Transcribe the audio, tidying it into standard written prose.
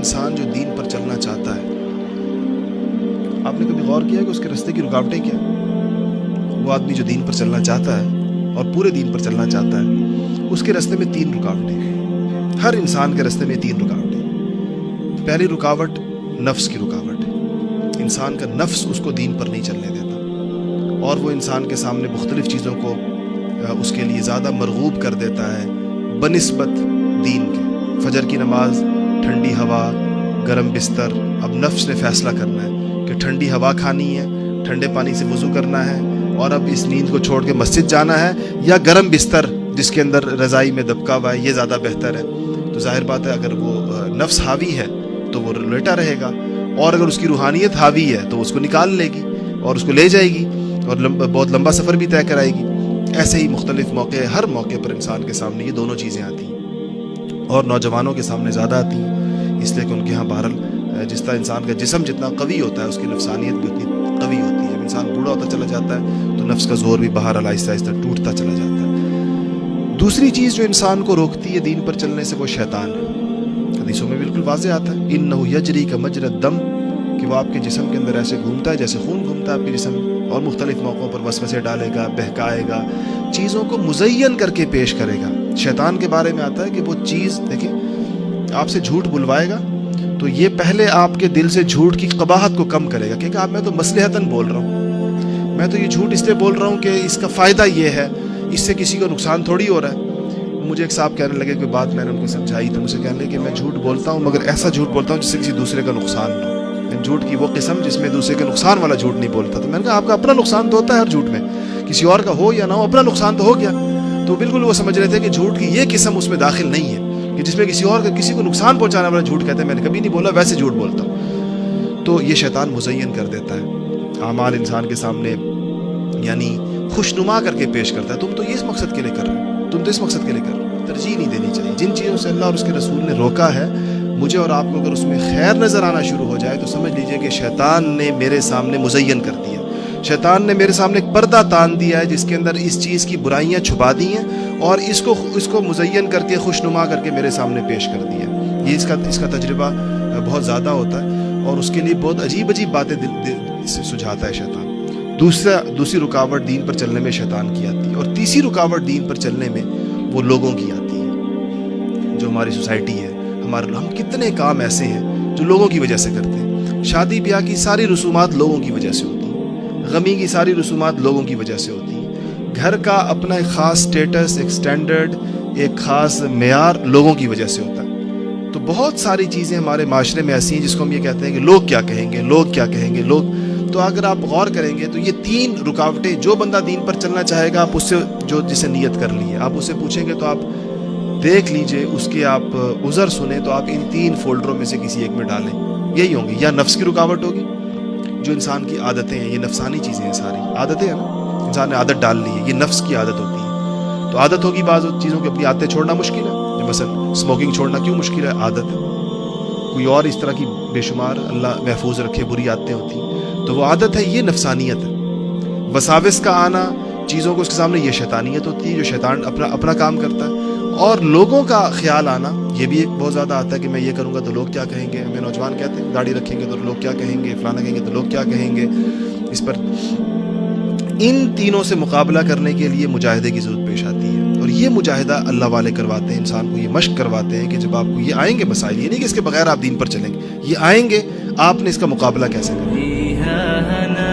انسان جو دین پر چلنا چاہتا ہے، آپ نے کبھی غور کیا کہ اس کے راستے کی رکاوٹیں کیا؟ وہ آدمی جو دین پر چلنا چاہتا ہے اور پورے دین پر چلنا چاہتا ہے، اس کے راستے میں 3 رکاوٹیں ہیں۔ ہر انسان کے راستے میں 3 رکاوٹیں۔ پہلی رکاوٹ نفس کی رکاوٹ ہے۔ انسان کا نفس اس کو دین پر نہیں چلنے دیتا، اور وہ انسان کے سامنے مختلف چیزوں کو اس کے لیے زیادہ مرغوب کر دیتا ہے بنسبت دین کے۔ فجر کی نماز، ٹھنڈی ہوا، گرم بستر۔ اب نفس نے فیصلہ کرنا ہے کہ ٹھنڈی ہوا کھانی ہے، ٹھنڈے پانی سے وضو کرنا ہے، اور اب اس نیند کو چھوڑ کے مسجد جانا ہے، یا گرم بستر جس کے اندر رضائی میں دبکا ہوا ہے یہ زیادہ بہتر ہے۔ تو ظاہر بات ہے اگر وہ نفس حاوی ہے تو وہ لیٹا رہے گا، اور اگر اس کی روحانیت حاوی ہے تو اس کو نکال لے گی اور اس کو لے جائے گی، اور بہت لمبا سفر بھی طے کرائے گی۔ ایسے ہی مختلف موقع، ہر موقع پر انسان کے سامنے یہ دونوں چیزیں آتی ہیں، اور نوجوانوں کے سامنے زیادہ آتی ہیں، اس لیے کہ ان کے ہاں بہرحال جس طرح انسان کا جسم جتنا قوی ہوتا ہے اس کی نفسانیت بھی اتنی قوی ہوتی ہے۔ انسان بوڑھا ہوتا چلا جاتا ہے تو نفس کا زور بھی بہرحال آہستہ آہستہ ٹوٹتا چلا جاتا ہے۔ دوسری چیز جو انسان کو روکتی ہے دین پر چلنے سے وہ شیطان ہے۔ حدیثوں میں بالکل واضح آتا ہے انہ یجری کا مجری الدم، کہ وہ آپ کے جسم کے اندر ایسے گھومتا ہے جیسے خون گھومتا ہے آپ کے جسم میں، اور مختلف موقعوں پر وسوسے ڈالے گا، بہکائے گا، چیزوں کو مزین کر کے پیش کرے گا۔ شیطان کے بارے میں آتا ہے کہ وہ چیز دیکھیں آپ سے جھوٹ بلوائے گا تو یہ پہلے آپ کے دل سے جھوٹ کی قباحت کو کم کرے گا، کہ میں تو مصلحتاً بول رہا ہوں، میں تو یہ جھوٹ اس لیے بول رہا ہوں کہ اس کا فائدہ یہ ہے، اس سے کسی کو نقصان تھوڑی ہو رہا ہے۔ مجھے ایک صاحب کہنے لگے کوئی بات میں نے ان کو سمجھائی تو مجھے کہنے لگے کہ میں جھوٹ بولتا ہوں مگر ایسا جھوٹ بولتا ہوں جس سے کسی دوسرے کا نقصان نہ ہو۔ جھوٹ کی وہ قسم جس میں دوسرے کے نقصان والا جھوٹ نہیں بولتا۔ تو میں نے کہا آپ کا اپنا نقصان تو ہوتا ہے ہر جھوٹ میں، کسی اور کا ہو یا نہ ہو اپنا نقصان تو ہو گیا۔ تو بالکل وہ سمجھ رہے تھے کہ جھوٹ کی یہ قسم اس میں داخل نہیں ہے کہ جس میں کسی اور کا کسی کو نقصان پہنچانے والا جھوٹ کہتے ہیں، میں نے کبھی نہیں بولا، ویسے جھوٹ بولتا ہوں۔ تو یہ شیطان مزین کر دیتا ہے اعمال انسان کے سامنے، یعنی خوشنما کر کے پیش کرتا ہے، تم تو یہ اس مقصد کے لیے کر رہے ہو، تم تو اس مقصد کے لیے کر رہے ہو۔ ترجیح نہیں دینی چاہیے۔ جن چیزوں سے اللہ اور اس کے رسول نے روکا ہے، مجھے اور آپ کو اگر اس میں خیر نظر آنا شروع ہو جائے تو سمجھ لیجئے کہ شیطان نے میرے سامنے مزین کر دیا، شیطان نے میرے سامنے ایک پردہ تان دیا ہے جس کے اندر اس چیز کی برائیاں چھپا دی ہیں، اور اس کو مزین کر کے خوشنما کر کے میرے سامنے پیش کر دیا۔ یہ اس کا تجربہ بہت زیادہ ہوتا ہے، اور اس کے لیے بہت عجیب عجیب باتیں دل سے سجھاتا ہے شیطان۔ دوسری رکاوٹ دین پر چلنے میں شیطان کی آتی ہے، اور تیسری رکاوٹ دین پر چلنے میں وہ لوگوں کی آتی ہے۔ جو ہماری سوسائٹی ہے، ہم کتنے کام ایسے ہیں جو لوگوں کی وجہ سے کرتے ہیں۔ شادی بیاہ کی ساری رسومات لوگوں کی وجہ سے ہوتی ہیں، غمی کی ساری رسومات لوگوں کی وجہ سے ہوتی ہیں، گھر کا اپنا ایک خاص سٹیٹس، ایک سٹینڈرڈ، ایک خاص معیار لوگوں کی وجہ سے ہوتا ہے۔ تو بہت ساری چیزیں ہمارے معاشرے میں ایسی ہیں جس کو ہم یہ کہتے ہیں کہ لوگ کیا کہیں گے، لوگ کیا کہیں گے، لوگ۔ تو اگر آپ غور کریں گے تو یہ 3 رکاوٹیں، جو بندہ دین پر چلنا چاہے گا، آپ اس سے جسے نیت کر لی ہے، آپ اس سے پوچھیں گے تو آپ دیکھ لیجئے، اس کے آپ عذر سنیں تو آپ ان 3 فولڈروں میں سے کسی ایک میں ڈالیں، یہی ہوں گی۔ یا نفس کی رکاوٹ ہوگی، جو انسان کی عادتیں ہیں، یہ نفسانی چیزیں ہیں، ساری عادتیں ہیں نا، انسان نے عادت ڈال لی ہے، یہ نفس کی عادت ہوتی ہے۔ تو عادت ہوگی بعض چیزوں کی اپنی عادتیں چھوڑنا مشکل ہے، مثلا اسموکنگ چھوڑنا کیوں مشکل ہے؟ عادت ہے۔ کوئی اور اس طرح کی بے شمار اللہ محفوظ رکھے بری عادتیں ہوتی ہیں، تو وہ عادت ہے، یہ نفسانیت ہے۔ وساوس کا آنا چیزوں کو اس کے سامنے، یہ شیطانیت ہوتی ہے، جو شیطان اپنا کام کرتا ہے۔ اور لوگوں کا خیال آنا، یہ بھی ایک بہت زیادہ آتا ہے کہ میں یہ کروں گا تو لوگ کیا کہیں گے۔ ہمیں نوجوان کہتے ہیں داڑھی رکھیں گے تو لوگ کیا کہیں گے، فلانا کہیں گے تو لوگ کیا کہیں گے۔ اس پر ان تینوں سے مقابلہ کرنے کے لیے مجاہدے کی ضرورت پیش آتی ہے، اور یہ مجاہدہ اللہ والے کرواتے ہیں، انسان کو یہ مشق کرواتے ہیں کہ جب آپ کو یہ آئیں گے مسائل، یہ نہیں کہ اس کے بغیر آپ دین پر چلیں گے، یہ آئیں گے، آپ نے اس کا مقابلہ کیسے کرنا ہے۔